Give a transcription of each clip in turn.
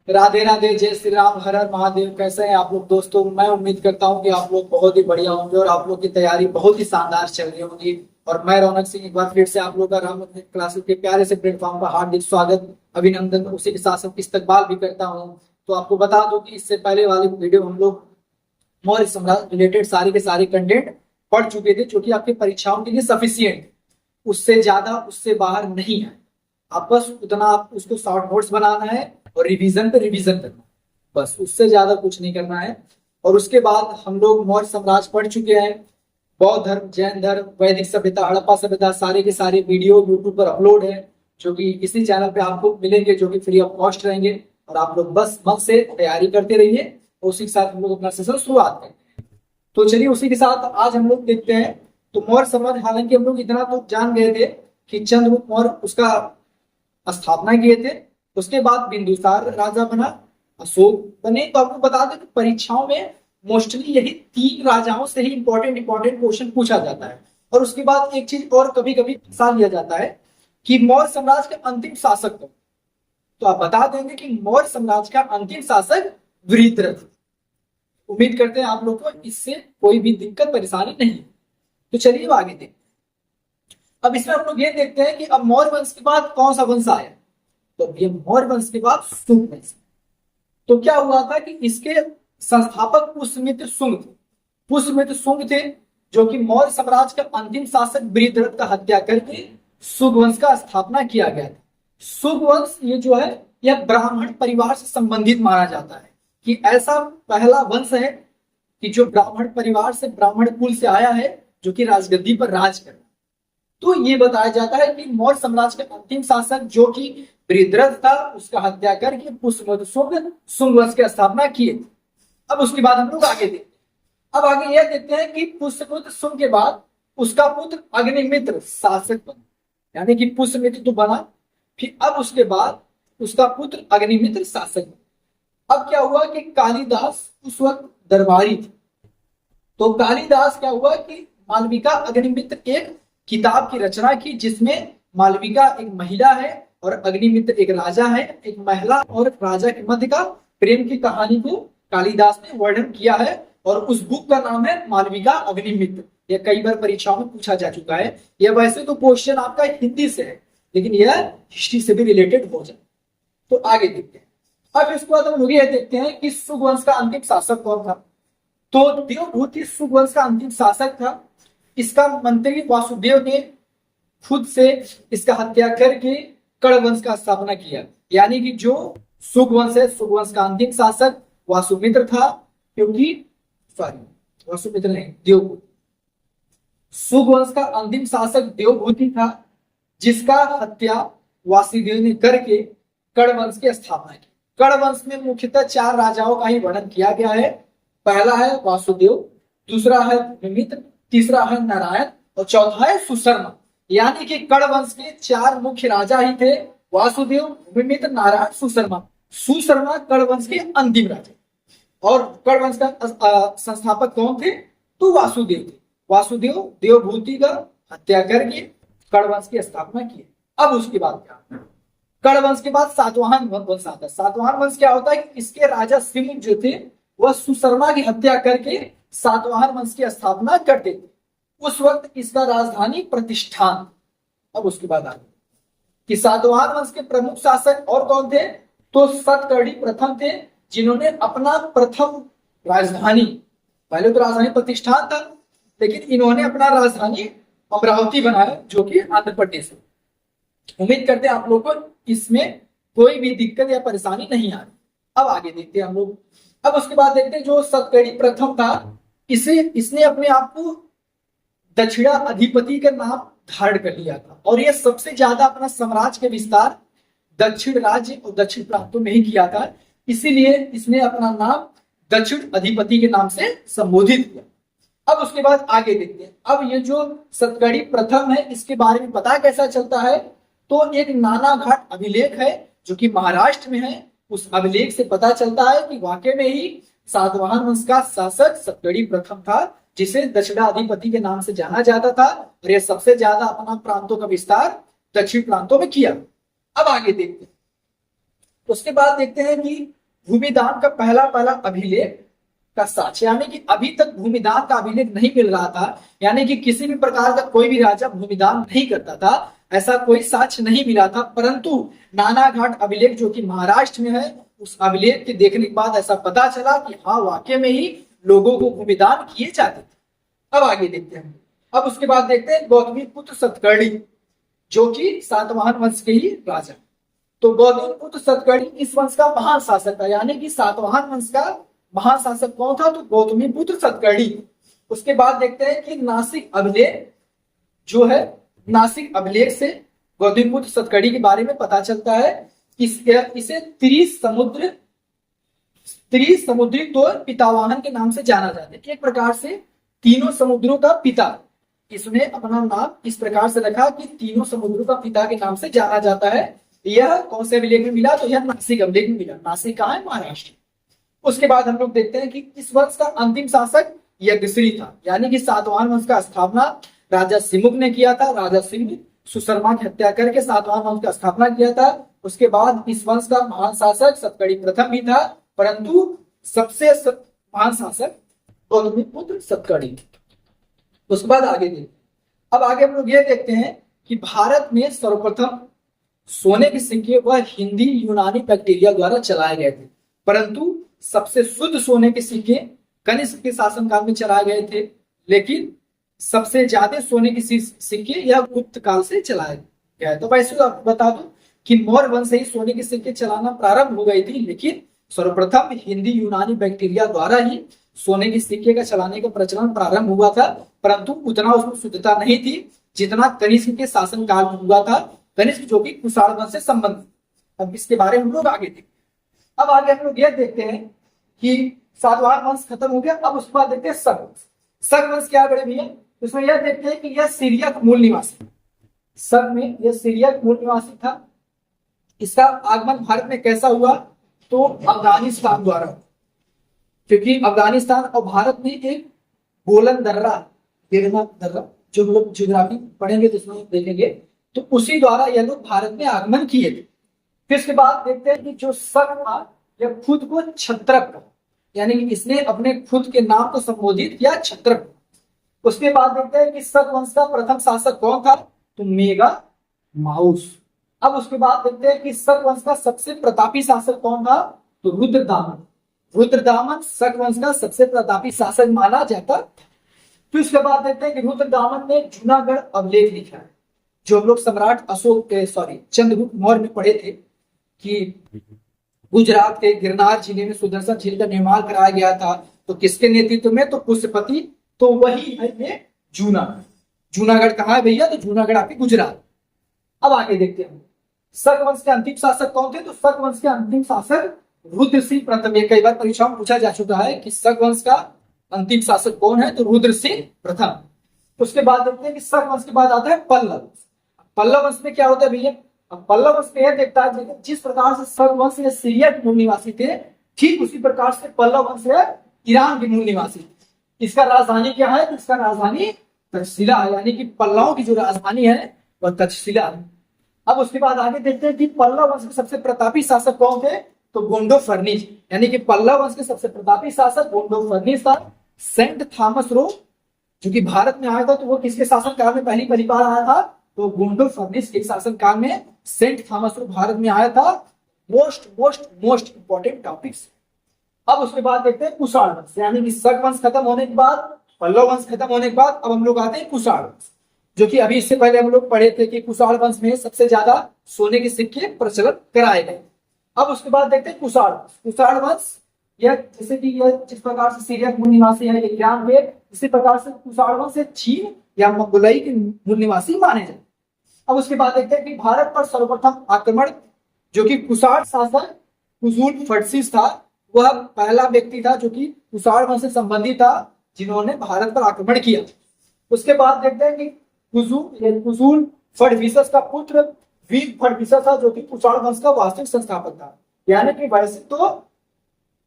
राधे राधे, जय श्री राम, हर हर महादेव। कैसे हैं आप लोग दोस्तों? मैं उम्मीद करता हूं कि आप लोग बहुत ही बढ़िया होंगे और आप लोग की तैयारी बहुत ही शानदार चल रही होगी। और मैं रौनक सिंह एक बार फिर से आप लोग का राम क्लासेस के प्यारे से प्लेटफॉर्म पर हार्दिक स्वागत, अभिनंदन, उसी के साथ साथ इस्तकबाल भी करता हूं। तो आपको बता दूं कि इससे पहले वाली वीडियो हम लोग मौर्य सम्राट रिलेटेड सारे के सारे कंटेंट पढ़ चुके थे, जो कि आपकी परीक्षाओं के लिए सफिशियंट, उससे ज्यादा उससे बाहर नहीं है। आप बस उतना आप उसको शॉर्ट नोट्स बनाना है और रिवीजन पे रिवीजन करना, बस उससे ज्यादा कुछ नहीं करना है। और उसके बाद हम लोग मौर्य साम्राज्य पढ़ चुके हैं, बौद्ध धर्म, जैन धर्म, वैदिक सभ्यता, हड़प्पा सभ्यता, सारे के सारे वीडियो यूट्यूब पर अपलोड है, जो कि इसी चैनल पे आपको मिलेंगे, जो कि फ्री ऑफ कॉस्ट रहेंगे। और आप लोग बस मन से तैयारी करते रहिए, उसी के साथ हम लोग अपना सेशन शुरुआत करें। तो चलिए उसी के साथ आज हम लोग देखते हैं। तो मौर्य साम्राज्य, हालांकि हम लोग इतना तो जान गए थे कि चंद्रगुप्त मौर्य उसका स्थापना किए थे, उसके बाद बिंदुसार राजा बना, अशोक बने। तो आपको बता दें कि परीक्षाओं में मोस्टली यही तीन राजाओं से ही इंपॉर्टेंट इंपॉर्टेंट क्वेश्चन पूछा जाता है। और उसके बाद एक चीज और कभी कभी फंसा लिया जाता है कि मौर्य साम्राज्य के अंतिम शासक कौन। तो आप बता देंगे कि मौर्य साम्राज्य का अंतिम शासक वृत्रथ। उम्मीद करते हैं आप लोग को इससे कोई भी दिक्कत परेशानी नहीं। तो चलिए आगे देखते हैं। अब इसमें हम लोग ये देखते हैं कि अब मौर्य वंश के बाद कौन सा वंश आया। तो ये मौर्य वंश के बाद शुंग वंश। तो क्या हुआ था कि इसके संस्थापक पुष्यमित्र शुंग थे। पुष्यमित्र शुंग थे जो कि मौर्य साम्राज्य का अंतिम शासक वृत्रथ का हत्या करके शुंग वंश का स्थापना किया गया था। शुंग वंश ये जो है यह ब्राह्मण परिवार से संबंधित माना जाता है, कि ऐसा पहला वंश है कि जो ब्राह्मण परिवार से, ब्राह्मण कुल से आया है, जो कि राजगद्दी पर राज कर। तो ये बताया जाता है कि मौर्य साम्राज्य का अंतिम शासक जो कि वृत्रथ था, उसका हत्या करके पुष्यमित्र शुंग वंश की स्थापना किए। अब उसके बाद हम लोग आगे देखते हैं। अब आगे यह देखते हैं कि पुष्यमित्र शुंग के बाद उसका पुत्र अग्निमित्र शासक बना, यानी कि पुष्यमित्र तो बना, फिर अब उसके बाद उसका पुत्र अग्निमित्र शासक बना। अब क्या हुआ कि कालिदास उस वक्त दरबारी थे। तो कालिदास क्या हुआ कि मालविका अग्निमित्र एक किताब की रचना की, जिसमें मालविका एक महिला है और अग्निमित्र एक राजा है। एक महिला और राजा के मध्य का प्रेम की कहानी को कालिदास ने वर्णन किया है, और उस बुक का नाम है मालविका अग्निमित्र। यह कई बार परीक्षाओं में पूछा जा चुका है। यह वैसे तो क्वेश्चन आपका हिंदी से है, लेकिन यह हिस्ट्री से भी रिलेटेड हो जाए। तो आगे देखते हैं। अब इसके बाद हम लोग यह देखते हैं कि शुंग वंश का अंतिम शासक कौन था। तो देवभूति शुंग वंश का अंतिम शासक था। इसका मंत्री वासुदेव ने खुद से इसका हत्या करके कर्ण वंश का स्थापना किया, यानी कि जो शुंग वंश है, शुंग वंश का अंतिम शासक वासुमित्र था, क्योंकि सॉरी वासुमित्र नहीं, देवभूति। शुंग वंश का अंतिम शासक देवभूति था, जिसका हत्या वासुदेव ने करके कर्ण वंश की स्थापना की। कर्ण वंश में मुख्यतः चार राजाओं का ही वर्णन किया गया है। पहला है वासुदेव, दूसरा है भूमिमित्र, तीसरा है नारायण और चौथा है सुशर्मा। यानी कि कर्ण वंश के चार मुख्य राजा ही थे, वासुदेव, भूमिमित्र, नारायण, सुशर्मा। सुशर्मा कर्ण वंश के अंतिम राजा। और कर्ण वंश का संस्थापक कौन थे? तो वासुदेव थे। वासुदेव देवभूति का हत्या करके कर्ण वंश की स्थापना की। अब उसके बाद क्या? कर्ण वंश के बाद सातवाहन वंश आता है। सातवाहन वंश क्या होता है कि इसके राजा सिमुक जो थे, वह सुशर्मा की हत्या करके सातवाहन वंश की स्थापना करते थे। उस वक्त इसका राजधानी प्रतिष्ठान। अब उसके बाद आगे कि सातवाहन वंश के प्रमुख शासक और कौन थे? तो सतकर्णी प्रथम थे, जिन्होंने अपना प्रथम राजधानी, पहले तो राजधानी प्रतिष्ठान था, लेकिन इन्होंने अपना राजधानी अमरावती बनाया, जो कि आंध्र प्रदेश है। उम्मीद करते हैं आप लोग को इसमें कोई भी दिक्कत या परेशानी नहीं आ रही। अब आगे देखते हैं हम लोग। अब उसके बाद देखते हैं जो सतकर्णी प्रथम था, इसने अपने आप को दक्षिणा अधिपति का नाम धारण कर लिया था, और यह सबसे ज्यादा अपना साम्राज्य के विस्तार दक्षिण राज्य और दक्षिण प्रांतों में ही किया था। इसीलिए इसने अपना नाम दक्षिण अधिपति के नाम से संबोधित किया। अब उसके बाद आगे देखते हैं। अब ये जो सतकर्णी प्रथम है, इसके बारे में पता कैसा चलता है? तो एक नानाघाट अभिलेख है जो कि महाराष्ट्र में है। उस अभिलेख से पता चलता है कि वाकई में ही सातवाहन वंश का शासक सतकर्णी प्रथम था, जिसे दक्षिणाधिपति के नाम से जाना जाता था, और यह सबसे ज्यादा अपना प्रांतों का विस्तार दक्षिण प्रांतों में किया। अब आगे देखते हैं। उसके बाद देखते हैं कि भूमिदान का पहला पहला अभिलेख का साक्ष्य, यानी कि अभी तक भूमिदान का अभिलेख नहीं मिल रहा था, यानी कि किसी भी प्रकार का कोई भी राजा भूमिदान नहीं करता था, ऐसा कोई साक्ष्य नहीं मिला था। परंतु नानाघाट अभिलेख जो कि महाराष्ट्र में है, उस अभिलेख के देखने के बाद ऐसा पता चला कि हाँ वाकई में ही लोगों को भूमिदान किए जाते थे। अब आगे देखते हैं। अब उसके बाद देखते हैं गौतमी पुत्र सतकर्णी, जो कि सातवाहन वंश के ही राजा। तो गौतमी पुत्र सतकर्णी इस वंश का महान शासक था, यानी कि सातवाहन वंश का महान शासक कौन था? तो गौतमी पुत्र सतकर्णी। उसके बाद देखते हैं कि नासिक अभिलेख जो है, नासिक अभिलेख से गौतमी पुत्र सतकर्णी के बारे में पता चलता है। इसे त्रिसमुद्री तो पितावाहन के नाम से जाना जाता है। एक प्रकार से तीनों समुद्रों का पिता, इसने अपना नाम इस प्रकार से रखा कि तीनों समुद्रों का पिता के नाम से जाना जाता है। यह कौन से अभिलेख में मिला? तो यह नासिक अभिलेख में मिला। नासिक कहाँ है? महाराष्ट्र। उसके बाद हम लोग देखते हैं कि इस वंश का अंतिम शासक यज्ञश्री था, यानी कि सातवाहन वंश का स्थापना राजा सिमुक ने किया था। राजा सिमुक सुशर्मा की हत्या करके सातवाहन वंश का स्थापना किया था। उसके बाद इस वंश का महान शासक सतकर्णी प्रथम भी था, परंतु सबसे महान शासक गौतमी पुत्र सतकर्णी। उसके बाद आगे देखते हैं। अब आगे हम लोग ये देखते हैं कि भारत में सर्वप्रथम सोने के सिक्के वह हिंदी यूनानी बैक्टीरिया द्वारा चलाए गए थे, परंतु सबसे शुद्ध सोने के सिक्के कनिष्क के शासनकाल में चलाए गए थे। लेकिन सबसे ज्यादा सोने के सिक्के यह गुप्त काल से चलाए गए। तो वैसे आपको बता दूं कि मौर्य वंश से ही सोने के सिक्के चलाना प्रारंभ हो गई थी, लेकिन सर्वप्रथम हिंदी यूनानी बैक्टीरिया द्वारा ही सोने के सिक्के का चलाने का प्रचलन प्रारंभ हुआ था, परंतु उतना उसमें शुद्धता नहीं थी जितना कनिष्क के शासनकाल में हुआ था। कनिष्क जो कि कुषाण वंश से संबंधित। अब इसके बारे में हम लोग आगे देखते। अब आगे हम लोग यह देखते हैं कि सातवाहन वंश खत्म हो गया। अब उसके बाद देखते हैं शक वंश। शक वंश क्या बड़े भैया? उसमें यह देखते हैं कि यह सीरिया का मूल निवासी, शक में यह सीरिया का मूल निवासी था। इसका आगमन भारत में कैसा हुआ? तो अफगानिस्तान द्वारा, क्योंकि अफगानिस्तान और भारत में एक गोलन दर्रा, दर्रा जो हम लोग ज्योग्राफी पढ़ेंगे तो इसमें देखेंगे, तो उसी द्वारा यह लोग भारत में आगमन किए थे। फिर इसके बाद देखते हैं कि जो शक था यह खुद को क्षत्रप का, यानी कि इसने अपने खुद के नाम को संबोधित किया क्षत्रप। उसके बाद देखते हैं कि शक वंश का प्रथम शासक कौन था? तो मेगा माउस। अब उसके बाद देखते हैं कि शक वंश का सबसे प्रतापी शासक कौन था? तो रुद्रदामन। रुद्रदामन शक वंश का सबसे प्रतापी शासक माना जाता। फिर उसके बाद देखते हैं कि रुद्रदामन ने जूनागढ़ अभिलेख लिखा है, जो हम लोग सम्राट अशोक चंद्रगुप्त मौर्य में पढ़े थे कि गुजरात के गिरनार जिले में सुदर्शन झील का निर्माण कराया गया था। तो किसके नेतृत्व में? तो पुष्पति। तो वही है ये जूनागढ़। जूनागढ़ कहाँ है भैया? तो जूनागढ़ आपके गुजरात। अब आगे देखते हैं शक वंश के अंतिम शासक कौन थे? तो शक वंश के अंतिम शासक रुद्र सिंह प्रथम। ये कई बार परीक्षा में पूछा जा चुका है कि शक वंश का अंतिम शासक कौन है? तो रुद्र सिंह प्रथम। उसके बाद देखते हैं कि शक वंश के बाद आता है पल्लव। पल्लव वंश में क्या होता है भैया? अब पल्लव वंश में यह देखता है जिस प्रकार से शक वंश या सीरिया के मूल निवासी थे, ठीक उसी प्रकार से पल्लव वंश है ईरान के मूल निवासी। इसका राजधानी क्या है? तो इसका राजधानी तक्षशिला है, यानी कि पल्लवों की जो राजधानी है वह तक्षशिला है। अब उसके बाद आगे देखते हैं कि पल्लव वंश के सबसे प्रतापी शासक कौन थे? तो गोंडो फर्निस, यानी कि पल्लव वंश के सबसे प्रतापी शासक गोंडो फर्निस था। सेंट थॉमस रो जो कि भारत में आया था, तो वो किसके शासनकाल में पहली बार आया था? तो गोंडो फर्निस के शासनकाल में सेंट थॉमस रो भारत में आया था। Most important topics. अब उसके बाद देखते हैं कुषाण वंश, यानी कि शक वंश खत्म होने के बाद, पल्लव वंश खत्म होने के बाद अब हम लोग आते हैं कुषाण वंश, जो कि अभी इससे पहले हम लोग पढ़े थे कि कुषाण वंश में सबसे ज्यादा सोने के सिक्के प्रचलन कराए गए। अब उसके बाद देखते हैं कुषाण वंश। कुषाण वंश यह जैसे कि यह जिस प्रकार से सीरिया के मूल निवासी है ईरान के, इसी प्रकार से कुषाण वंश चीन या मंगोलिया के मूल निवासी माने जाते। अब उसके बाद देखते हैं कि भारत पर सर्वप्रथम आक्रमण जो कि कुषाण शासक कुजुल फटसिस था, वह पहला व्यक्ति था जो कि कुषाण वंश से संबंधित था जिन्होंने भारत पर आक्रमण किया। उसके बाद देखते हैं कि कुजुल फटविसस का पुत्र वीर फटविसस था, जो कि कुषाण वंश का वास्तविक संस्थापक था। यानी कि वैसे तो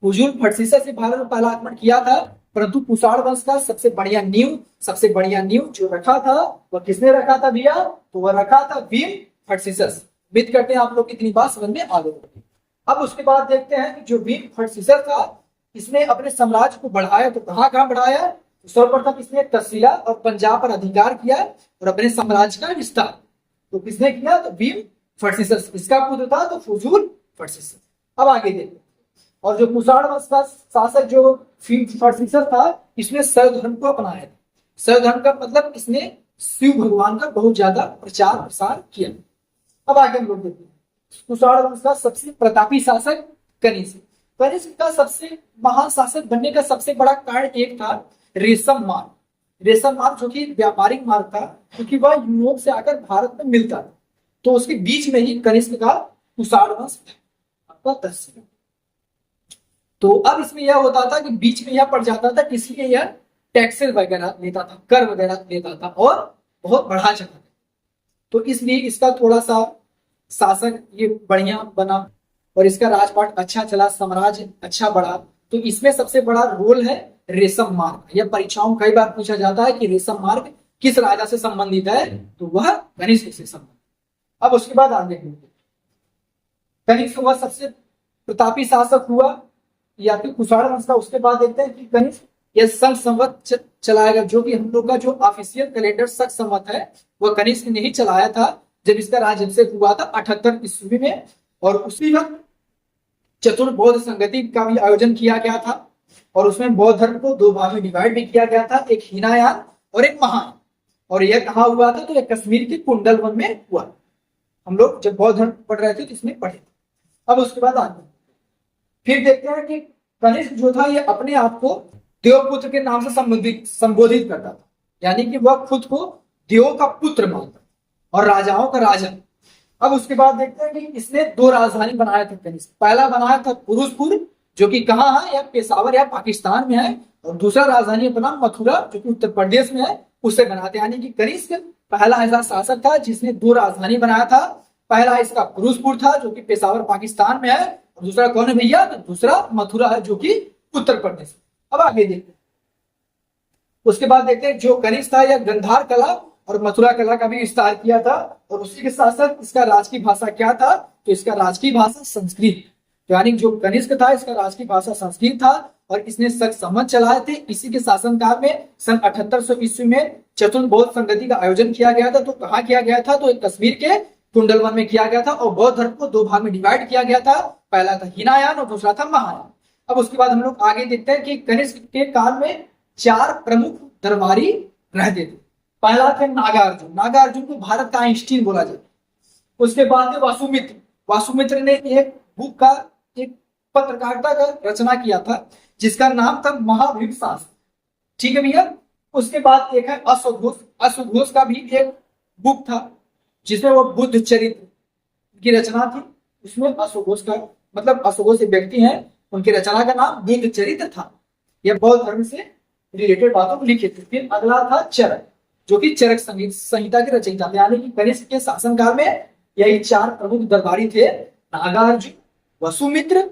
कुजुल फटविसस ने भारत में पहला आक्रमण किया था, परंतु कुषाण वंश का सबसे बढ़िया नींव जो रखा था वह किसने रखा था भैया? तो वह रखा था वीर फटविसस। उम्मीद करते हैं आप लोग इतनी बात समझ में आ गई। अब उसके बाद देखते हैं कि जो भीम था, इसने अपने साम्राज्य को बढ़ाया, तो कहाँ कहाँ बढ़ाया? सर्वप्रथम इसने तक्षशिला और पंजाब पर अधिकार किया और अपने साम्राज्य का विस्तार तो किसने किया? तो भीम फटसिसर, इसका पुत्र था तो फुजूल फटसिसर। अब आगे देखते, और जो कुषाण वंश का शासक जो फटसिसर था, इसने सर्व धर्म को अपनाया। सर्व धर्म का मतलब इसने शिव भगवान का बहुत ज्यादा प्रचार प्रसार किया। अब आगे हम लोग देखते हैं, कुषाण वंश का सबसे प्रतापी शासक कनिष्क। कनिष्क का सबसे महान शासक बनने का सबसे बड़ा कारण एक था रेशम मार्ग। रेशम मार्ग जो कि व्यापारिक मार्ग था, क्योंकि वह यूरोप से आकर भारत में मिलता था, तो उसके बीच में ही कनिष्क का कुषाण वंश आपका तक्षशिला। तो अब इसमें यह होता था कि बीच में यह पड़ जाता था, इसलिए यह टैक्सेस वगैरह लेता था, कर वगैरह लेता था और बहुत बढ़ा चला था। तो इसलिए इसका थोड़ा सा शासन ये बढ़िया बना और इसका राजपाट अच्छा चला, साम्राज्य अच्छा बढ़ा। तो इसमें सबसे बड़ा रोल है रेशम मार्ग। यह परीक्षाओं कई बार पूछा जाता है कि रेशम मार्ग किस राजा से संबंधित है, तो वह कनिष्क से संबंधित। अब उसके बाद आगे कनिष्क वह सबसे प्रतापी शासक हुआ या फिर कुषाण वंश का। उसके बाद देखते हैं कि कनिष्क यह संघ संवत चलाएगा, जो कि हम लोग का जो ऑफिशियल कैलेंडर शक संवत है वह कनिष्क ने ही चलाया था, जब इसका राज्याभिषेक हुआ था 78 ईस्वी में। और उसी वक्त चतुर्बौद्ध संगति का भी आयोजन किया गया था और उसमें बौद्ध धर्म को दो भाग में डिवाइड भी किया गया था, एक हीनायान और एक महायान। और यह कहाँ हुआ था? तो यह कश्मीर के कुंडलवन में हुआ। हम लोग जब बौद्ध धर्म पढ़ रहे थे तो इसमें पढ़े। अब उसके बाद आगे फिर देखते हैं कि कनिष्क जो था ये अपने आप को देवपुत्र के नाम से संबोधित करता था, यानी कि वह खुद को देव का पुत्र मानता और राजाओं का राजा। अब उसके बाद देखते हैं कि इसने दो राजधानी बनाया था कनिष्क। पहला बनाया था पुरुषपुर, जो कि कहाँ है? या पेशावर या पाकिस्तान में है। और दूसरा राजधानी अपना मथुरा, जो कि उत्तर प्रदेश में है, उससे बनाते। यानी कि कनिष्क पहला ऐसा शासक था जिसने दो राजधानी बनाया था। पहला इसका पुरुषपुर था, जो कि पेशावर पाकिस्तान में है, और दूसरा कौन है भैया? तो दूसरा मथुरा है, जो कि उत्तर प्रदेश। अब आगे देखते हैं, उसके बाद देखते हैं जो कनिष्क था यह गंधार कला और मथुरा कला का भी विस्तार किया था। और उसी के साथ साथ इसका राजकीय भाषा क्या था? तो इसका राजकीय भाषा संस्कृत। तो यानी जो कनिष्क था इसका राजकीय भाषा संस्कृत था और इसने शक संवत चलाए थे। इसी के शासनकाल में सन 7800 ईस्वी में चतुर्बौद्ध संगति का आयोजन किया गया था। तो कहाँ किया गया था? तो कश्मीर के कुंडलवन में किया गया था और बौद्ध धर्म को दो भाग में डिवाइड किया गया था। पहला था हीनायान और दूसरा था महायान। अब उसके बाद हम लोग आगे देखते हैं कि कनिष्क के काल में चार प्रमुख दरबारी रहते थे। पहला थे नागार्जुन। नागार्जुन को भारत का आइंस्टीन बोला जाता है। उसके बाद वासुमित्र। वासुमित्र ने एक बुक का, एक पत्रकारिता का रचना किया था जिसका नाम था महावीर शास्त्र। ठीक है भैया। उसके बाद एक है अश्वघोष। अश्वघोष का भी एक बुक था जिसमें वो बुद्ध चरित्र की रचना थी। उसमें अश्वघोष का मतलब अश्वघोष एक व्यक्ति हैं, उनकी रचना का नाम बुद्ध चरित्र था। यह बौद्ध धर्म से रिलेटेड बातों को लिखे थे। फिर अगला था चरक, जो कि चरक संहिता के रचयिता थे। यानी कि कनिष्क के शासनकाल में यही चार प्रमुख दरबारी थे, नागार्जुन, वसुमित्र,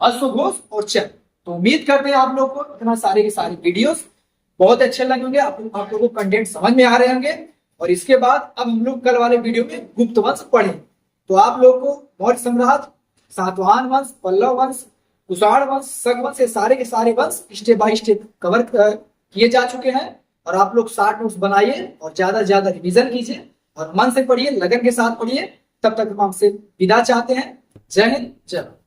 अश्वघोष और चरक। तो उम्मीद करते हैं आप लोग को इतना सारे के सारे वीडियोस बहुत अच्छे लगे होंगे, आप लोगों को कंटेंट समझ में आ रहे होंगे। और इसके बाद अब हम लोग कल वाले वीडियो में गुप्त वंश पढ़े। तो आप लोग को मौर्य साम्राज्य, सातवाहन वंश, पल्लव वंश, कुषाण वंश, शक वंश, ये सारे के सारे वंश स्टेप बाय स्टेप कवर किए जा चुके हैं। और आप लोग शार्ट नोट्स बनाइए और ज्यादा से ज्यादा रिवीजन कीजिए और मन से पढ़िए, लगन के साथ पढ़िए। तब तक हम आपसे विदा चाहते हैं। जय हिंद, जय भारत।